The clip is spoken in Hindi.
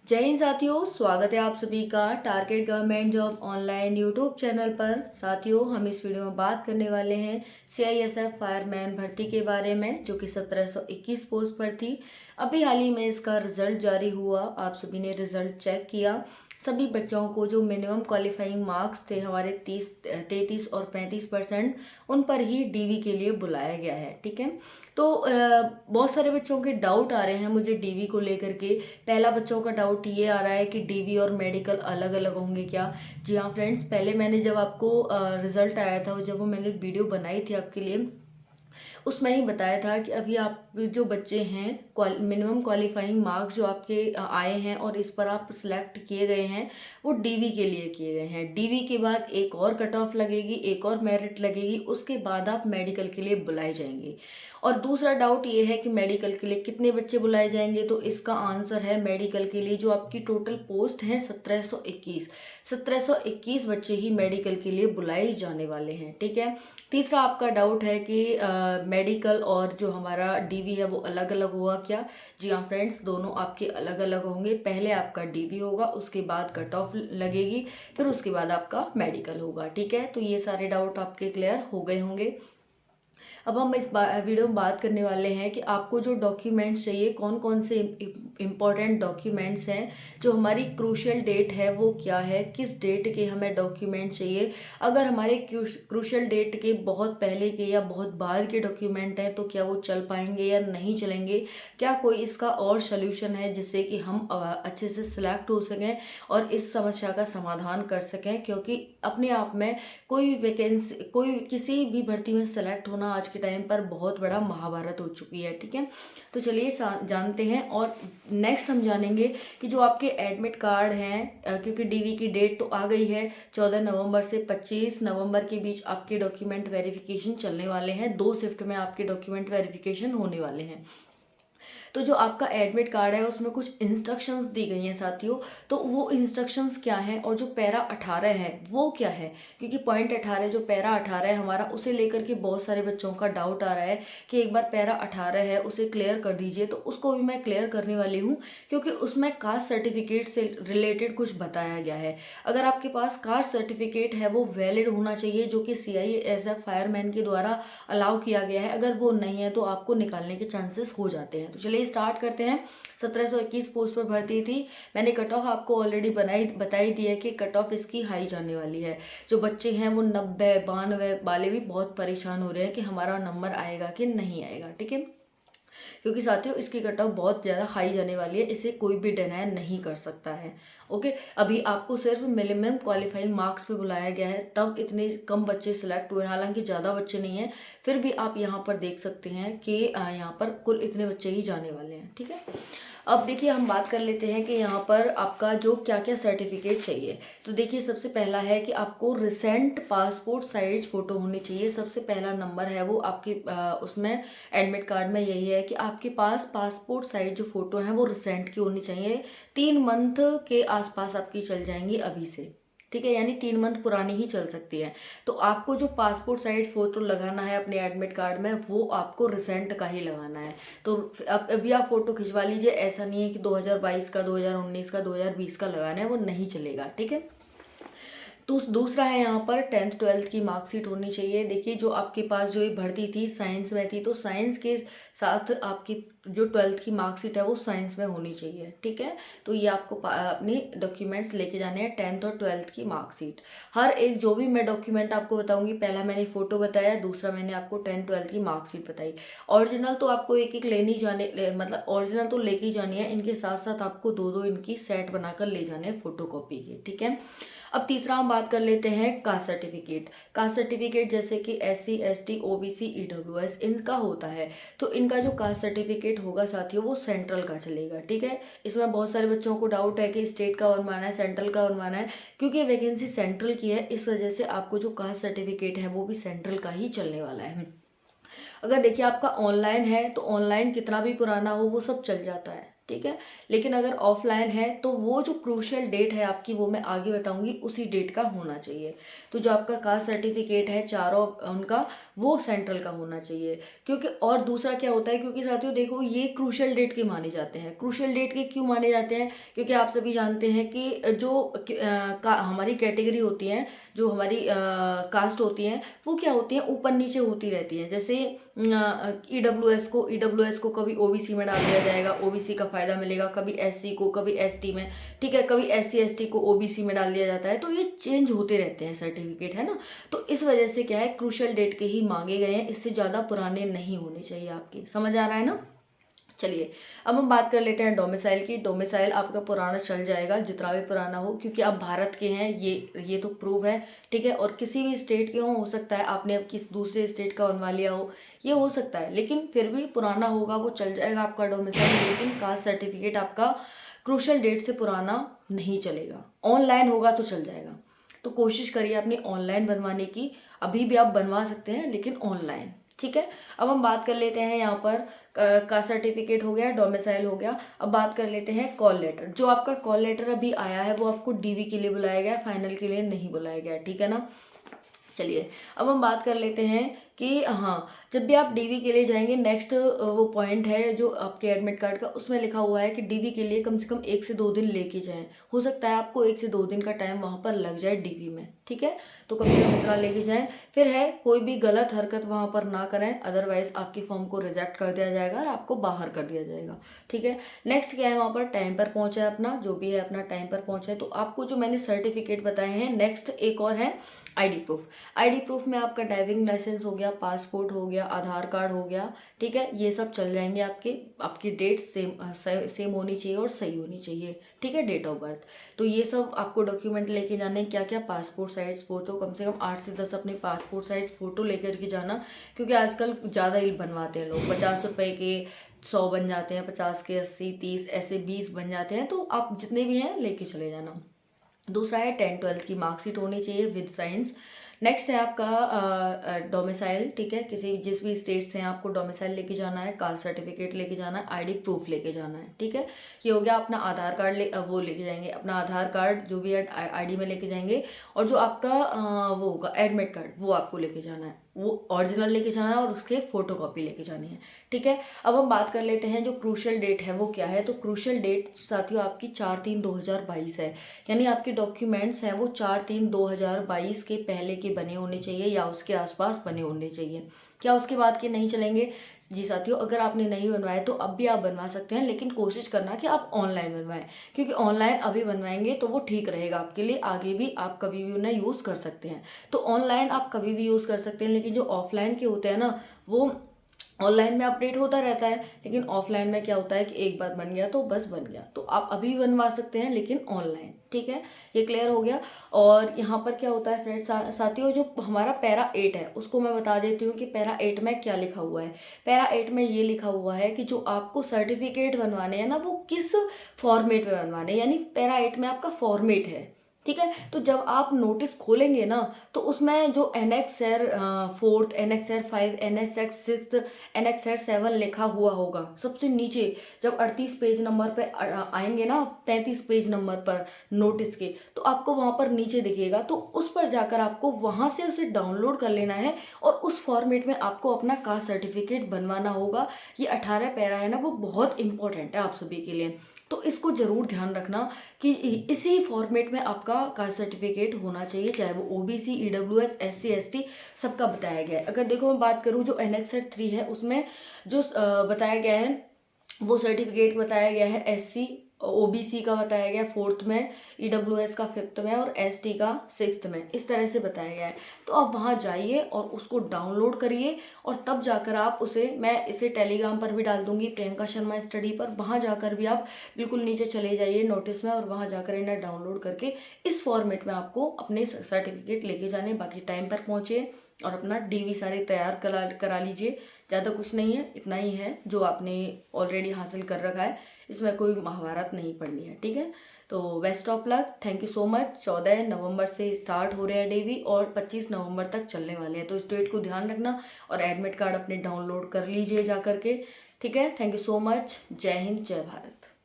जय हिंद साथियों, स्वागत है आप सभी का target government job online YouTube channel पर। साथियों, हम इस वीडियो में बात करने वाले हैं सीआईएसएफ फायरमैन भर्ती के बारे में, जो कि 1721 पोस्ट पर थी। अभी हाल ही में इसका रिजल्ट जारी हुआ। आप सभी ने रिजल्ट चेक किया। सभी बच्चों को जो मिनिमम क्वालिफाइंग मार्क्स थे हमारे 33 और 35%, उन पर ही डीवी के लिए बुलाया गया है। ठीक है, तो बहुत सारे बच्चों के डाउट आ रहे हैं मुझे डीवी को लेकर के। पहला बच्चों का डाउट ये आ रहा है कि डीवी और मेडिकल अलग अलग होंगे क्या। जी हाँ फ्रेंड्स, पहले मैंने जब आपको रिजल्ट आया था, जब वो मैंने वीडियो बनाई थी आपके लिए, उसमें ही बताया था कि अभी आप जो बच्चे हैं मिनिमम क्वालिफाइंग मार्क्स जो आपके आए हैं और इस पर आप सिलेक्ट किए गए हैं, वो डीवी के लिए किए गए हैं। डीवी के बाद एक और कट ऑफ लगेगी, एक और मेरिट लगेगी, उसके बाद आप मेडिकल के लिए बुलाए जाएंगे। और दूसरा डाउट ये है कि मेडिकल के लिए कितने बच्चे बुलाए जाएंगे, तो इसका आंसर है मेडिकल के लिए जो आपकी टोटल पोस्ट है 1721 बच्चे ही मेडिकल के लिए बुलाए जाने वाले हैं। ठीक है, तीसरा आपका डाउट है कि मेडिकल और जो हमारा डीवी है वो अलग अलग हुआ क्या। जी हाँ फ्रेंड्स, दोनों आपके अलग अलग होंगे। पहले आपका डीवी होगा, उसके बाद कट ऑफ लगेगी, फिर उसके बाद आपका मेडिकल होगा। ठीक है, तो ये सारे डाउट आपके क्लियर हो गए होंगे। अब हम इस वीडियो में बात करने वाले हैं कि आपको जो डॉक्यूमेंट्स चाहिए, कौन कौन से इम्पॉर्टेंट डॉक्यूमेंट्स हैं, जो हमारी क्रूशियल डेट है वो क्या है, किस डेट के हमें डॉक्यूमेंट चाहिए। अगर हमारे क्रूशियल डेट के बहुत पहले के या बहुत बाद के डॉक्यूमेंट हैं तो क्या वो चल पाएंगे या नहीं चलेंगे। क्या कोई इसका और सोल्यूशन है जिससे कि हम अच्छे से सिलेक्ट हो सकें और इस समस्या का समाधान कर सकें, क्योंकि अपने आप में कोई भी वैकेंसी, कोई किसी भी भर्ती में सेलेक्ट होना आज के टाइम पर बहुत बड़ा महाभारत हो चुकी है। ठीक है, तो चलिए जानते हैं। और नेक्स्ट हम जानेंगे कि जो आपके एडमिट कार्ड हैं, क्योंकि डीवी की डेट तो आ गई है, 14 नवंबर से 25 नवंबर के बीच आपके डॉक्यूमेंट वेरिफिकेशन चलने वाले हैं। 2 शिफ्ट में आपके डॉक्यूमेंट वेरिफिकेशन होने वाले हैं। तो जो आपका एडमिट कार्ड है उसमें कुछ इंस्ट्रक्शंस दी गई हैं साथियों। तो वो इंस्ट्रक्शंस क्या हैं और जो पैरा 18 है वो क्या है, क्योंकि पॉइंट 18 जो पैरा 18 है हमारा, उसे लेकर के बहुत सारे बच्चों का डाउट आ रहा है कि एक बार पैरा 18 है उसे क्लियर कर दीजिए। तो उसको भी मैं क्लियर करने वाली हूँ, क्योंकि उसमें कास्ट सर्टिफिकेट से रिलेटेड कुछ बताया गया है। अगर आपके पास कास्ट सर्टिफिकेट है वो वैलिड होना चाहिए, जो कि सीआईएसएफ फायरमैन के द्वारा अलाउ किया गया है। अगर वो नहीं है तो आपको निकालने के चांसेस हो जाते हैं। तो चलिए स्टार्ट करते हैं। 1721 पोस्ट पर भर्ती थी। मैंने कट ऑफ आपको ऑलरेडी बताई दी है कि कट ऑफ इसकी हाई जाने वाली है। जो बच्चे हैं वो 90 92 वाले भी बहुत परेशान हो रहे हैं कि हमारा नंबर आएगा कि नहीं आएगा। ठीक है, क्योंकि साथियों इसकी कट ऑफ बहुत ज़्यादा हाई जाने वाली है, इसे कोई भी डिनाई नहीं कर सकता है। ओके, अभी आपको सिर्फ मिनिमम क्वालिफाइंग मार्क्स पे बुलाया गया है, तब इतने कम बच्चे सिलेक्ट हुए, हालांकि ज़्यादा बच्चे नहीं हैं, फिर भी आप यहाँ पर देख सकते हैं कि यहाँ पर कुल इतने बच्चे ही जाने वाले हैं। ठीक है, अब देखिए हम बात कर लेते हैं कि यहाँ पर आपका जो क्या क्या सर्टिफिकेट चाहिए। तो देखिए सबसे पहला है कि आपको रिसेंट पासपोर्ट साइज फ़ोटो होनी चाहिए। सबसे पहला नंबर है वो आपके उसमें एडमिट कार्ड में यही है कि आपके पास पासपोर्ट साइज जो फ़ोटो है वो रिसेंट की होनी चाहिए। 3 मंथ के आसपास आपकी चल जाएंगी अभी से। ठीक है, यानी 3 मंथ पुरानी ही चल सकती है। तो आपको जो पासपोर्ट साइज फोटो लगाना है अपने एडमिट कार्ड में, वो आपको रिसेंट का ही लगाना है। तो अब अभी आप फोटो खिंचवा लीजिए, ऐसा नहीं है कि 2022 का, 2019 का, 2020 का लगाना है, वो नहीं चलेगा। ठीक है, तो दूसरा है यहाँ पर 10th 12th की मार्कशीट होनी चाहिए। देखिए जो आपके पास जो ये भर्ती थी साइंस में थी, तो साइंस के साथ आपकी जो 12th की मार्कशीट है वो साइंस में होनी चाहिए। ठीक है, तो ये आपको अपनी डॉक्यूमेंट्स लेके जाने हैं, 10th और 12th की मार्कशीट। हर एक जो भी मैं डॉक्यूमेंट आपको बताऊंगी, पहला मैंने फ़ोटो बताया, दूसरा मैंने आपको 10th 12th की मार्कशीट बताई। ओरिजिनल तो आपको एक एक लेनी मतलब ओरिजिनल तो लेके ही जानी है, इनके साथ साथ आपको 2-2 इनकी सेट बनाकर ले जाने हैं फोटो कॉपी के। ठीक है, अब तीसरा हम बात कर लेते हैं कास्ट सर्टिफिकेट। कास्ट सर्टिफिकेट जैसे कि SC ST OBC EWS इनका होता है। तो इनका जो कास्ट सर्टिफिकेट होगा साथियों वो सेंट्रल का चलेगा। ठीक है, इसमें बहुत सारे बच्चों को डाउट है कि स्टेट का बनवाना है, सेंट्रल का बनवाना है। क्योंकि वैकेंसी सेंट्रल की है, इस वजह से आपको जो कास्ट सर्टिफिकेट है वो भी सेंट्रल का ही चलने वाला है। अगर देखिए आपका ऑनलाइन है तो ऑनलाइन कितना भी पुराना हो वो सब चल जाता है। ठीक है। लेकिन अगर ऑफलाइन है तो वो जो क्रूशियल डेट है आपकी, वो मैं आगे बताऊंगी, उसी डेट का होना चाहिए। तो जो आपका कास्ट सर्टिफिकेट है चारों उनका, वो सेंट्रल का होना चाहिए। क्योंकि और दूसरा क्या होता है, क्योंकि साथियों देखो ये क्रूशियल डेट के माने जाते हैं। क्रूशियल डेट के क्यों माने जाते हैं, क्योंकि आप सभी जानते हैं कि जो हमारी कैटेगरी होती है, जो हमारी कास्ट होती हैं, वो क्या होती हैं, ऊपर नीचे होती रहती हैं। जैसे ईडब्ल्यूएस को कभी ओबीसी में डाल दिया जाएगा, ओबीसी का फ़ायदा मिलेगा, कभी एससी को, कभी एसटी में, ठीक है, कभी एससी एसटी को ओबीसी में डाल दिया जाता है। तो ये चेंज होते रहते हैं सर्टिफिकेट, है ना। तो इस वजह से क्या है, क्रूशियल डेट के ही मांगे गए हैं, इससे ज़्यादा पुराने नहीं होने चाहिए आपके। समझ आ रहा है ना। चलिए अब हम बात कर लेते हैं डोमिसाइल की। डोमिसाइल आपका पुराना चल जाएगा, जितना भी पुराना हो, क्योंकि आप भारत के हैं, ये तो प्रूव है, ठीक है। और किसी भी स्टेट के हो सकता है आपने अब किस दूसरे स्टेट का बनवा लिया हो, ये हो सकता है, लेकिन फिर भी पुराना होगा, वो चल जाएगा आपका डोमिसाइल। लेकिन कास्ट सर्टिफिकेट आपका क्रूशल डेट से पुराना नहीं चलेगा। ऑनलाइन होगा तो चल जाएगा। तो कोशिश करिए अपनी ऑनलाइन बनवाने की, अभी भी आप बनवा सकते हैं लेकिन ऑनलाइन, ठीक है। अब हम बात कर लेते हैं यहाँ पर का सर्टिफिकेट हो गया, डोमिसाइल हो गया। अब बात कर लेते हैं कॉल लेटर। जो आपका कॉल लेटर अभी आया है वो आपको डीवी के लिए बुलाया गया, फाइनल के लिए नहीं बुलाया गया, ठीक है ना। चलिए अब हम बात कर लेते हैं कि हाँ, जब भी आप डीवी के लिए जाएंगे, नेक्स्ट वो पॉइंट है जो आपके एडमिट कार्ड का, उसमें लिखा हुआ है कि डीवी के लिए कम से कम 1 से 2 दिन लेके जाएं। हो सकता है आपको 1 से 2 दिन का टाइम वहाँ पर लग जाए डीवी में, ठीक है। तो कम से कम इतना लेके जाएं। फिर है, कोई भी गलत हरकत वहाँ पर ना करें, अदरवाइज आपकी फॉर्म को रिजेक्ट कर दिया जाएगा और आपको बाहर कर दिया जाएगा, ठीक है। नेक्स्ट क्या है, वहाँ पर टाइम पर पहुँचा है अपना, जो भी है अपना टाइम पर पहुँचा है। तो आपको जो मैंने सर्टिफिकेट बताए हैं, नेक्स्ट एक और है आईडी प्रूफ। आईडी प्रूफ में आपका ड्राइविंग लाइसेंस हो गया, पासपोर्ट हो गया, आधार कार्ड हो गया, ठीक है। ये सब चल जाएंगे आपके। आपकी डेट सेम होनी चाहिए और सही होनी चाहिए, ठीक है, डेट ऑफ बर्थ। तो ये सब आपको डॉक्यूमेंट लेके जाने, क्या क्या, पासपोर्ट साइज फ़ोटो, कम से कम 8 से 10 अपने पासपोर्ट साइज फ़ोटो लेकर के जाना। क्योंकि आजकल ज़्यादा ही बनवाते हैं लोग, 50 रुपये के 100 बन जाते हैं, 50 के 80, 30, ऐसे 20 बन जाते हैं। तो आप जितने भी हैं लेके चले जाना। दूसरा है 10th-12th की मार्कशीट होनी चाहिए विद साइंस। नेक्स्ट है आपका डोमिसाइल, ठीक है। जिस भी स्टेट से हैं आपको डोमिसाइल लेके जाना है, कास्ट सर्टिफिकेट लेके जाना है, आईडी प्रूफ लेके जाना है, ठीक है। ये हो गया। अपना आधार कार्ड वो लेके जाएंगे, अपना आधार कार्ड जो भी है आईडी में लेके जाएंगे। और जो आपका वो होगा एडमिट कार्ड, वो आपको लेके जाना है, वो ओरिजिनल लेके जाना है और उसके फोटोकॉपी लेके जानी है, ठीक है। अब हम बात कर लेते हैं जो क्रूशियल डेट है वो क्या है। तो क्रूशियल डेट साथियों आपकी 4/3/2022 है। यानी आपके डॉक्यूमेंट्स हैं वो 4/3/2022 के पहले के बने होने चाहिए या उसके आसपास बने होने चाहिए। क्या उसके बाद के नहीं चलेंगे? जी साथियों, अगर आपने नहीं बनवाए तो अब भी आप बनवा सकते हैं, लेकिन कोशिश करना कि आप ऑनलाइन बनवाएं, क्योंकि ऑनलाइन अभी बनवाएंगे तो वो ठीक रहेगा आपके लिए, आगे भी आप कभी भी उन्हें यूज़ कर सकते हैं। तो ऑनलाइन आप कभी भी यूज़ कर सकते हैं, लेकिन जो ऑफलाइन के होते हैं ना, वो ऑनलाइन में अपडेट होता रहता है, लेकिन ऑफलाइन में क्या होता है कि एक बार बन गया तो बस बन गया। तो आप अभी भी बनवा सकते हैं लेकिन ऑनलाइन, ठीक है। ये क्लियर हो गया। और यहाँ पर क्या होता है फ्रेंड्स, साथियों, जो हमारा पैरा 8 है उसको मैं बता देती हूँ कि पैरा 8 में क्या लिखा हुआ है। पैरा 8 में ये लिखा हुआ है कि जो आपको सर्टिफिकेट बनवाने हैं ना, वो किस फॉर्मेट में बनवाने हैं। यानी पैरा 8 में आपका फॉर्मेट है, ठीक है। तो जब आप नोटिस खोलेंगे ना, तो उसमें जो annexure 4th, annexure 5, annexure 6, annexure 7 लिखा हुआ होगा सबसे नीचे। जब 38 पेज नंबर पे आएंगे ना, 33 पेज नंबर पर नोटिस के, तो आपको वहाँ पर नीचे दिखेगा। तो उस पर जाकर आपको वहाँ से उसे डाउनलोड कर लेना है और उस फॉर्मेट में आपको अपना कास्ट सर्टिफिकेट बनवाना होगा। ये 18 पैरा है ना, वो बहुत इंपॉर्टेंट है आप सभी के लिए। तो इसको ज़रूर ध्यान रखना कि इसी फॉर्मेट में आपका कास्ट सर्टिफिकेट होना चाहिए, चाहे वो ओबीसी, ईडब्ल्यूएस, एससी, एसटी, सबका बताया गया है। अगर देखो मैं बात करूँ जो एनेक्सर 3 है, उसमें जो बताया गया है, वो सर्टिफिकेट बताया गया है एससी, ओबीसी का बताया गया 4th में, ईडब्ल्यूएस का 5th में और एसटी का 6th में, इस तरह से बताया गया है। तो आप वहाँ जाइए और उसको डाउनलोड करिए और तब जाकर आप उसे, मैं इसे टेलीग्राम पर भी डाल दूंगी, प्रियंका शर्मा स्टडी पर, वहाँ जाकर भी आप बिल्कुल नीचे चले जाइए नोटिस में और वहाँ जाकर इन्हें डाउनलोड करके इस फॉर्मेट में आपको अपने सर्टिफिकेट लेके जाने। बाकी टाइम पर पहुँचे और अपना डीवी सारे तैयार करा लीजिए। ज़्यादा कुछ नहीं है, इतना ही है जो आपने ऑलरेडी हासिल कर रखा है, इसमें कोई महाभारत नहीं पढ़नी है, ठीक है। तो best of luck, thank you so much. 14 नवंबर से स्टार्ट हो रहे हैं डीवी और 25 नवंबर तक चलने वाले हैं। तो इस डेट को ध्यान रखना और एडमिट कार्ड अपने डाउनलोड कर लीजिए जा करके, ठीक है। Thank you so much. जय हिंद, जय भारत।